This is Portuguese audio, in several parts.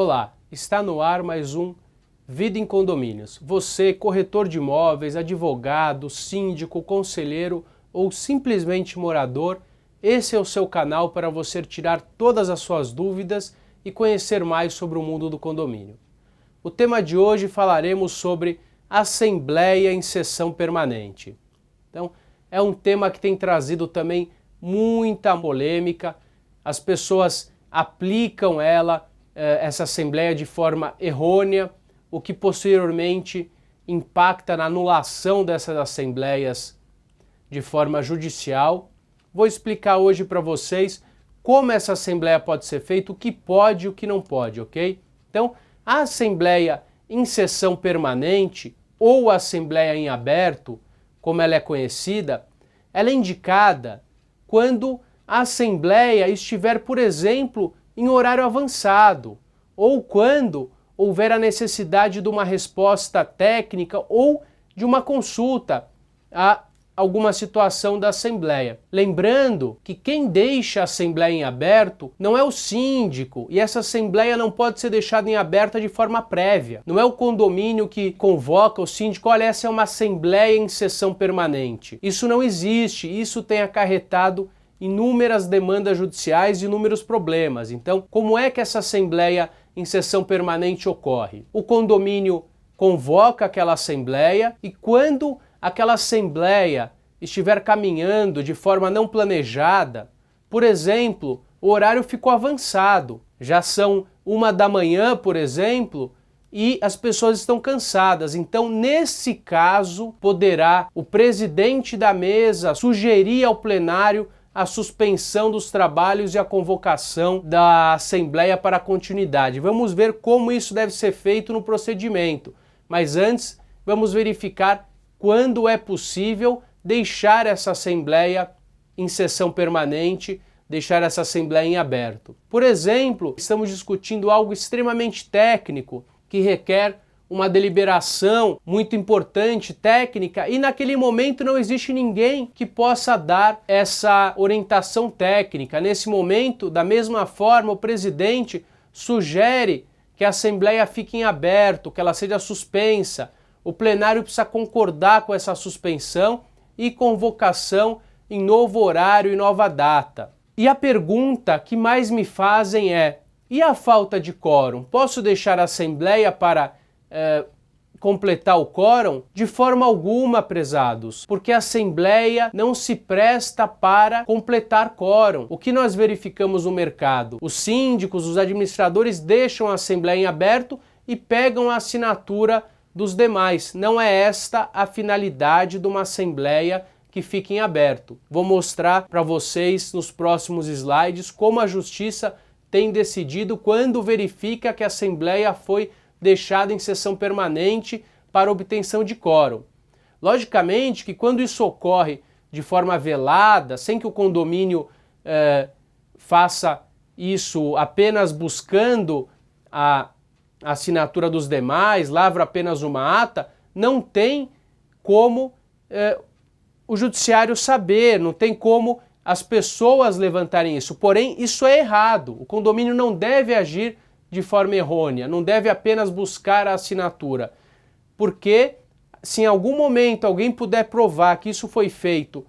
Olá, está no ar mais um Vida em Condomínios. Você, corretor de imóveis, advogado, síndico, conselheiro ou simplesmente morador, esse é o seu canal para você tirar todas as suas dúvidas e conhecer mais sobre o mundo do condomínio. O tema de hoje falaremos sobre assembleia em sessão permanente. Então, é um tema que tem trazido também muita polêmica. As pessoas aplicam essa assembleia de forma errônea, o que posteriormente impacta na anulação dessas assembleias de forma judicial. Vou explicar hoje para vocês como essa assembleia pode ser feita, o que pode e o que não pode, ok? Então, a assembleia em sessão permanente ou assembleia em aberto, como ela é conhecida, ela é indicada quando a assembleia estiver, por exemplo, em horário avançado, ou quando houver a necessidade de uma resposta técnica ou de uma consulta a alguma situação da assembleia. Lembrando que quem deixa a assembleia em aberto não é o síndico, e essa assembleia não pode ser deixada em aberta de forma prévia. Não é o condomínio que convoca o síndico, olha, essa é uma assembleia em sessão permanente. Isso não existe, isso tem acarretado inúmeras demandas judiciais e inúmeros problemas. Então, como é que essa assembleia em sessão permanente ocorre? O condomínio convoca aquela assembleia e quando aquela assembleia estiver caminhando de forma não planejada, por exemplo, o horário ficou avançado, já são 1 da manhã, por exemplo, e as pessoas estão cansadas. Então, nesse caso, poderá o presidente da mesa sugerir ao plenário a suspensão dos trabalhos e a convocação da Assembleia para a continuidade. Vamos ver como isso deve ser feito no procedimento, mas antes vamos verificar quando é possível deixar essa Assembleia em sessão permanente, deixar essa Assembleia em aberto. Por exemplo, estamos discutindo algo extremamente técnico que requer uma deliberação muito importante, técnica, e naquele momento não existe ninguém que possa dar essa orientação técnica. Nesse momento, da mesma forma, o presidente sugere que a Assembleia fique em aberto, que ela seja suspensa. O plenário precisa concordar com essa suspensão e convocação em novo horário e nova data. E a pergunta que mais me fazem é: e a falta de quórum? Posso deixar a Assembleia para completar o quórum? De forma alguma, prezados, porque a Assembleia não se presta para completar quórum. O que nós verificamos no mercado? Os síndicos, os administradores deixam a Assembleia em aberto e pegam a assinatura dos demais. Não é esta a finalidade de uma Assembleia que fique em aberto. Vou mostrar para vocês nos próximos slides como a Justiça tem decidido quando verifica que a Assembleia foi deixada em sessão permanente para obtenção de quórum. Logicamente que quando isso ocorre de forma velada, sem que o condomínio faça isso apenas buscando a assinatura dos demais, lavra apenas uma ata, não tem como o judiciário saber, não tem como as pessoas levantarem isso. Porém, isso é errado. O condomínio não deve agir de forma errônea, não deve apenas buscar a assinatura, porque se em algum momento alguém puder provar que isso foi feito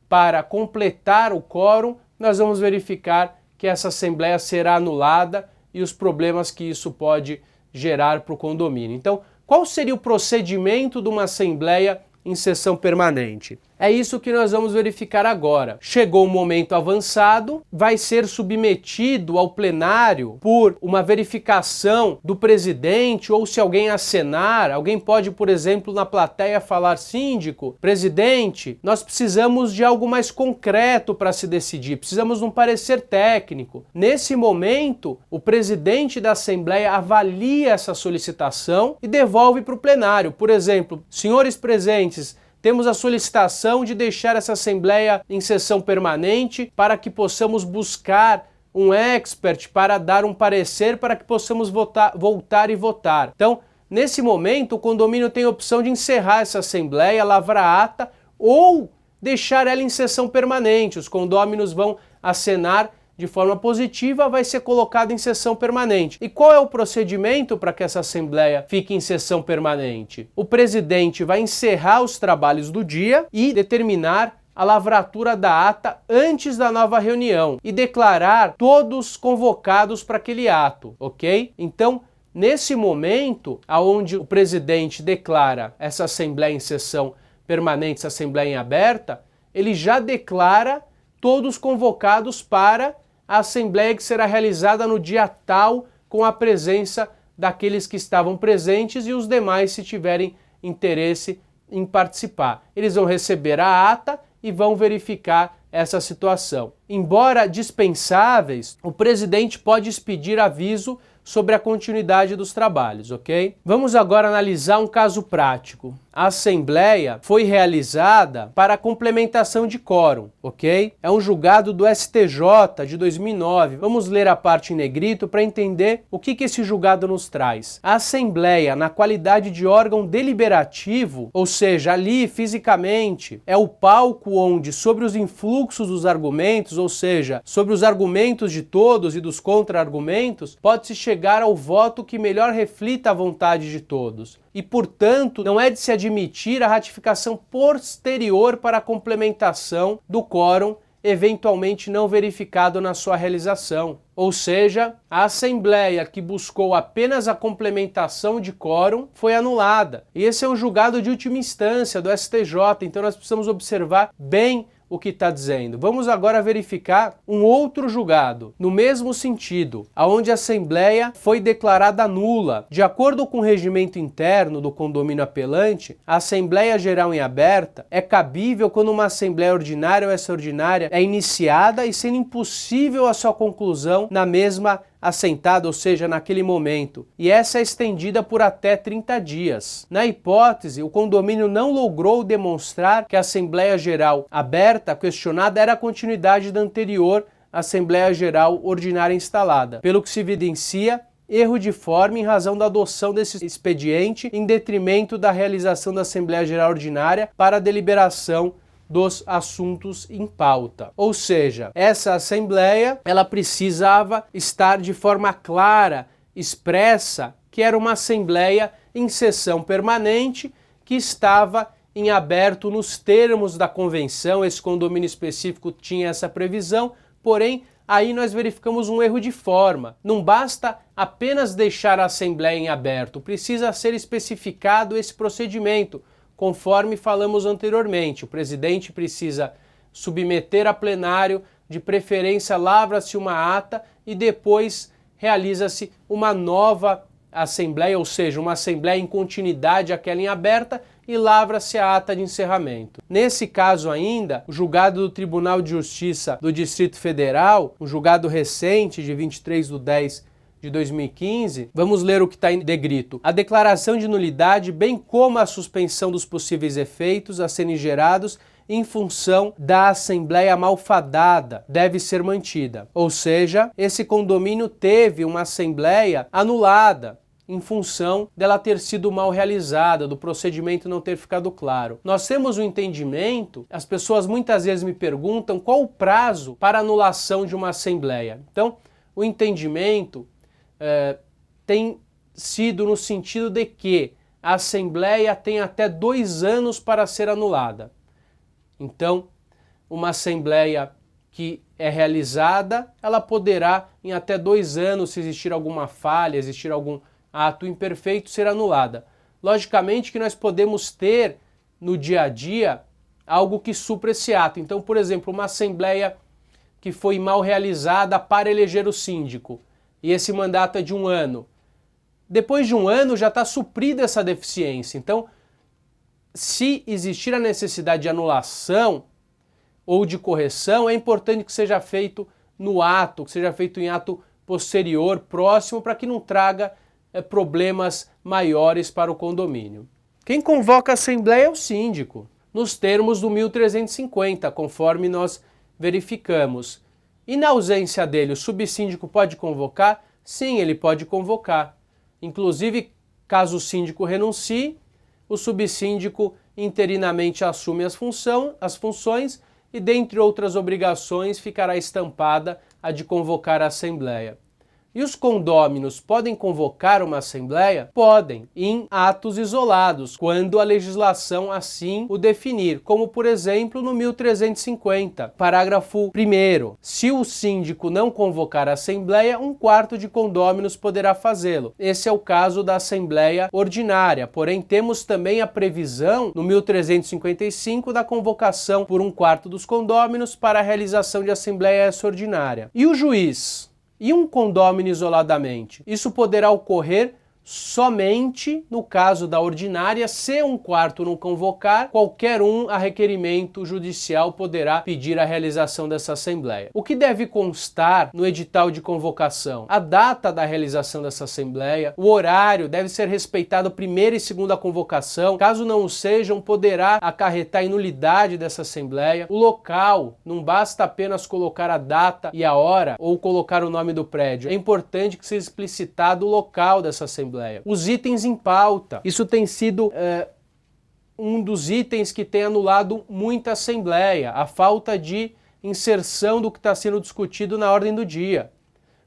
para completar o quórum, nós vamos verificar que essa assembleia será anulada e os problemas que isso pode gerar para o condomínio. Então, qual seria o procedimento de uma assembleia em sessão permanente? É isso que nós vamos verificar agora. Chegou o momento avançado, vai ser submetido ao plenário por uma verificação do presidente, ou se alguém acenar, alguém pode, por exemplo, na plateia falar: síndico, presidente, nós precisamos de algo mais concreto para se decidir, precisamos de um parecer técnico. Nesse momento, o presidente da Assembleia avalia essa solicitação e devolve para o plenário. Por exemplo, senhores presentes, temos a solicitação de deixar essa Assembleia em sessão permanente para que possamos buscar um expert para dar um parecer para que possamos voltar e votar. Então, nesse momento, o condomínio tem a opção de encerrar essa Assembleia, lavrar a ata ou deixar ela em sessão permanente. Os condôminos vão acenar de forma positiva, vai ser colocado em sessão permanente. E qual é o procedimento para que essa Assembleia fique em sessão permanente? O presidente vai encerrar os trabalhos do dia e determinar a lavratura da ata antes da nova reunião e declarar todos convocados para aquele ato, ok? Então, nesse momento, aonde o presidente declara essa Assembleia em sessão permanente, essa Assembleia em aberta, ele já declara todos convocados para a Assembleia que será realizada no dia tal, com a presença daqueles que estavam presentes e os demais, se tiverem interesse em participar. Eles vão receber a ata e vão verificar essa situação. Embora dispensáveis, o presidente pode expedir aviso sobre a continuidade dos trabalhos, ok? Vamos agora analisar um caso prático. A Assembleia foi realizada para a complementação de quórum, ok? É um julgado do STJ de 2009. Vamos ler a parte em negrito para entender o que esse julgado nos traz. A Assembleia, na qualidade de órgão deliberativo, ou seja, ali fisicamente, é o palco onde, sobre os influxos dos argumentos, ou seja, sobre os argumentos de todos e dos contra-argumentos, pode-se chegar ao voto que melhor reflita a vontade de todos. E, portanto, não é de se admitir a ratificação posterior para a complementação do quórum, eventualmente não verificado na sua realização. Ou seja, a Assembleia que buscou apenas a complementação de quórum foi anulada. E esse é um julgado de última instância do STJ, então nós precisamos observar bem o que está dizendo. Vamos agora verificar um outro julgado, no mesmo sentido, onde a Assembleia foi declarada nula. De acordo com o regimento interno do condomínio apelante, a Assembleia Geral em aberta é cabível quando uma Assembleia ordinária ou extraordinária é iniciada e sendo impossível a sua conclusão na mesma assentada, ou seja, naquele momento, e essa é estendida por até 30 dias. Na hipótese, o condomínio não logrou demonstrar que a Assembleia Geral aberta questionada era a continuidade da anterior Assembleia Geral ordinária instalada, pelo que se evidencia erro de forma em razão da adoção desse expediente em detrimento da realização da Assembleia Geral ordinária para a deliberação dos assuntos em pauta. Ou seja, essa Assembleia, ela precisava estar de forma clara, expressa, que era uma Assembleia em sessão permanente que estava em aberto nos termos da convenção. Esse condomínio específico tinha essa previsão, porém, aí nós verificamos um erro de forma. Não basta apenas deixar a Assembleia em aberto, precisa ser especificado esse procedimento. Conforme falamos anteriormente, o presidente precisa submeter a plenário, de preferência lavra-se uma ata e depois realiza-se uma nova assembleia, ou seja, uma assembleia em continuidade àquela em aberta e lavra-se a ata de encerramento. Nesse caso ainda, o julgado do Tribunal de Justiça do Distrito Federal, um julgado recente de 23/10 de 2015, vamos ler o que está em negrito. A declaração de nulidade, bem como a suspensão dos possíveis efeitos a serem gerados em função da Assembleia malfadada, deve ser mantida. Ou seja, esse condomínio teve uma Assembleia anulada em função dela ter sido mal realizada, do procedimento não ter ficado claro. Nós temos um entendimento, as pessoas muitas vezes me perguntam qual o prazo para anulação de uma Assembleia. Então, o entendimento tem sido no sentido de que a Assembleia tem até 2 anos para ser anulada. Então, uma Assembleia que é realizada, ela poderá, em até 2 anos, se existir alguma falha, existir algum ato imperfeito, ser anulada. Logicamente que nós podemos ter, no dia a dia, algo que supra esse ato. Então, por exemplo, uma Assembleia que foi mal realizada para eleger o síndico, e esse mandato é de 1 ano. Depois de 1 ano já está suprida essa deficiência. Então, se existir a necessidade de anulação ou de correção, é importante que seja feito no ato, que seja feito em ato posterior, próximo, para que não traga problemas maiores para o condomínio. Quem convoca a Assembleia é o síndico, nos termos do 1350, conforme nós verificamos. E na ausência dele, o subsíndico pode convocar? Sim, ele pode convocar. Inclusive, caso o síndico renuncie, o subsíndico interinamente assume as funções e, dentre outras obrigações, ficará estampada a de convocar a Assembleia. E os condôminos podem convocar uma Assembleia? Podem, em atos isolados, quando a legislação assim o definir, como por exemplo no 1350, parágrafo 1º. Se o síndico não convocar a Assembleia, 1/4 de condôminos poderá fazê-lo. Esse é o caso da Assembleia Ordinária, porém temos também a previsão no 1355 da convocação por 1/4 dos condôminos para a realização de Assembleia Extraordinária. E o juiz? E um condômino isoladamente? Isso poderá ocorrer somente no caso da ordinária. Se 1/4 não convocar, qualquer um a requerimento judicial poderá pedir a realização dessa Assembleia. O que deve constar no edital de convocação? A data da realização dessa Assembleia, o horário, deve ser respeitado a primeira e segunda convocação. Caso não o sejam, poderá acarretar em nulidade dessa Assembleia. O local, não basta apenas colocar a data e a hora ou colocar o nome do prédio. É importante que seja explicitado o local dessa Assembleia. Os itens em pauta. Isso tem sido um dos itens que tem anulado muita Assembleia, a falta de inserção do que está sendo discutido na ordem do dia.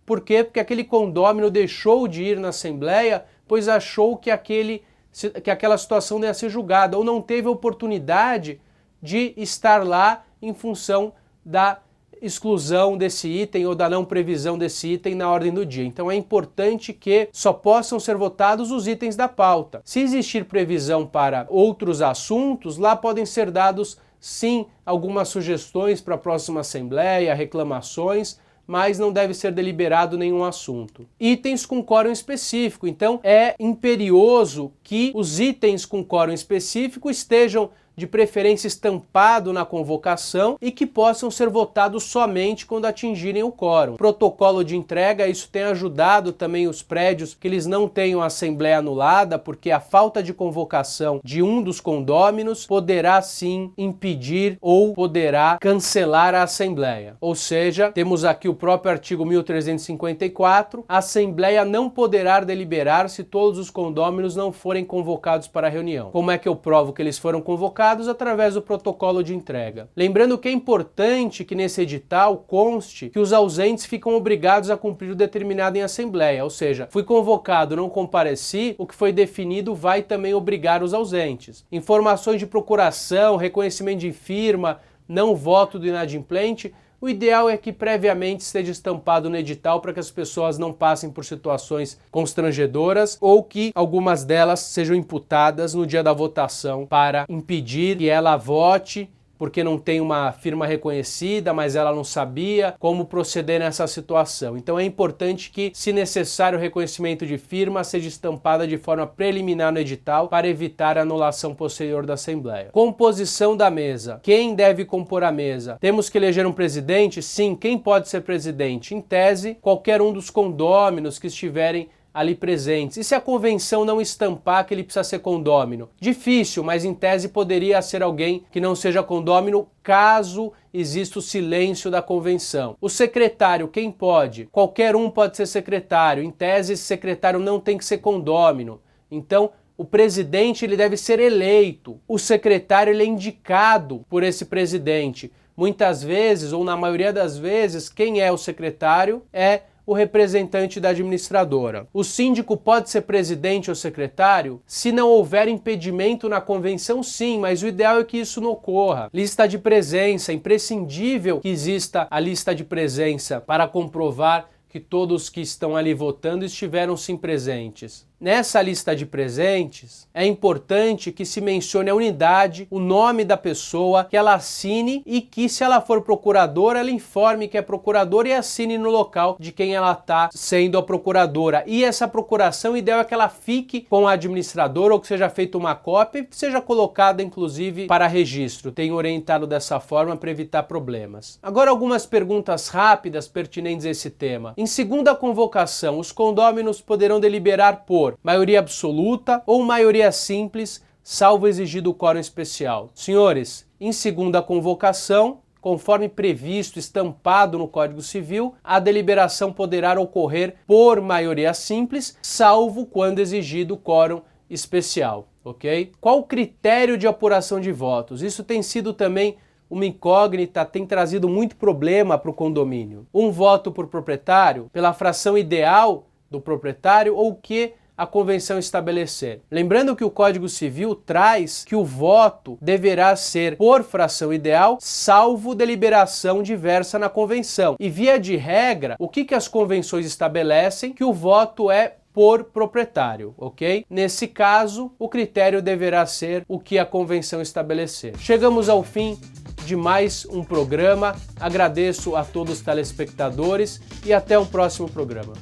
Por quê? Porque aquele condômino deixou de ir na Assembleia, pois achou que aquela situação ia ser julgada, ou não teve oportunidade de estar lá em função da exclusão desse item ou da não previsão desse item na ordem do dia. Então é importante que só possam ser votados os itens da pauta. Se existir previsão para outros assuntos, lá podem ser dados sim algumas sugestões para a próxima Assembleia, reclamações, mas não deve ser deliberado nenhum assunto. Itens com quórum específico. Então é imperioso que os itens com quórum específico estejam de preferência estampado na convocação e que possam ser votados somente quando atingirem o quórum. Protocolo de entrega, isso tem ajudado também os prédios que eles não tenham a Assembleia anulada, porque a falta de convocação de um dos condôminos poderá sim impedir ou poderá cancelar a Assembleia. Ou seja, temos aqui o próprio artigo 1354, a Assembleia não poderá deliberar se todos os condôminos não forem convocados para a reunião. Como é que eu provo que eles foram convocados? Através do protocolo de entrega. Lembrando que é importante que nesse edital conste que os ausentes ficam obrigados a cumprir o determinado em Assembleia, ou seja, fui convocado, não compareci, o que foi definido vai também obrigar os ausentes. Informações de procuração, reconhecimento de firma, não voto do inadimplente, o ideal é que previamente esteja estampado no edital para que as pessoas não passem por situações constrangedoras ou que algumas delas sejam imputadas no dia da votação para impedir que ela vote porque não tem uma firma reconhecida, mas ela não sabia como proceder nessa situação. Então é importante que, se necessário, o reconhecimento de firma seja estampada de forma preliminar no edital para evitar a anulação posterior da Assembleia. Composição da mesa. Quem deve compor a mesa? Temos que eleger um presidente? Sim. Quem pode ser presidente? Em tese, qualquer um dos condôminos que estiverem ali presentes. E se a convenção não estampar que ele precisa ser condômino? Difícil, mas em tese poderia ser alguém que não seja condômino caso exista o silêncio da convenção. O secretário, quem pode? Qualquer um pode ser secretário. Em tese, esse secretário não tem que ser condômino. Então, o presidente ele deve ser eleito. O secretário ele é indicado por esse presidente. Muitas vezes, ou na maioria das vezes, quem é o secretário é o representante da administradora. O síndico pode ser presidente ou secretário? Se não houver impedimento na convenção, sim, mas o ideal é que isso não ocorra. Lista de presença, é imprescindível que exista a lista de presença para comprovar que todos que estão ali votando estiveram sim presentes. Nessa lista de presentes, é importante que se mencione a unidade, o nome da pessoa, que ela assine e que, se ela for procuradora, ela informe que é procuradora e assine no local de quem ela está sendo a procuradora. E essa procuração, o ideal é que ela fique com a administradora ou que seja feita uma cópia e seja colocada, inclusive, para registro. Tenho orientado dessa forma para evitar problemas. Agora, algumas perguntas rápidas pertinentes a esse tema. Em segunda convocação, os condôminos poderão deliberar por maioria absoluta ou maioria simples, salvo exigido o quórum especial. Senhores, em segunda convocação, conforme previsto, estampado no Código Civil, a deliberação poderá ocorrer por maioria simples, salvo quando exigido o quórum especial, ok? Qual o critério de apuração de votos? Isso tem sido também uma incógnita, tem trazido muito problema para o condomínio. Um voto por proprietário, pela fração ideal do proprietário ou o que a convenção estabelecer. Lembrando que o Código Civil traz que o voto deverá ser por fração ideal, salvo deliberação diversa na convenção. E via de regra, o que as convenções estabelecem? Que o voto é por proprietário, ok? Nesse caso, o critério deverá ser o que a convenção estabelecer. Chegamos ao fim de mais um programa. Agradeço a todos os telespectadores e até o próximo programa.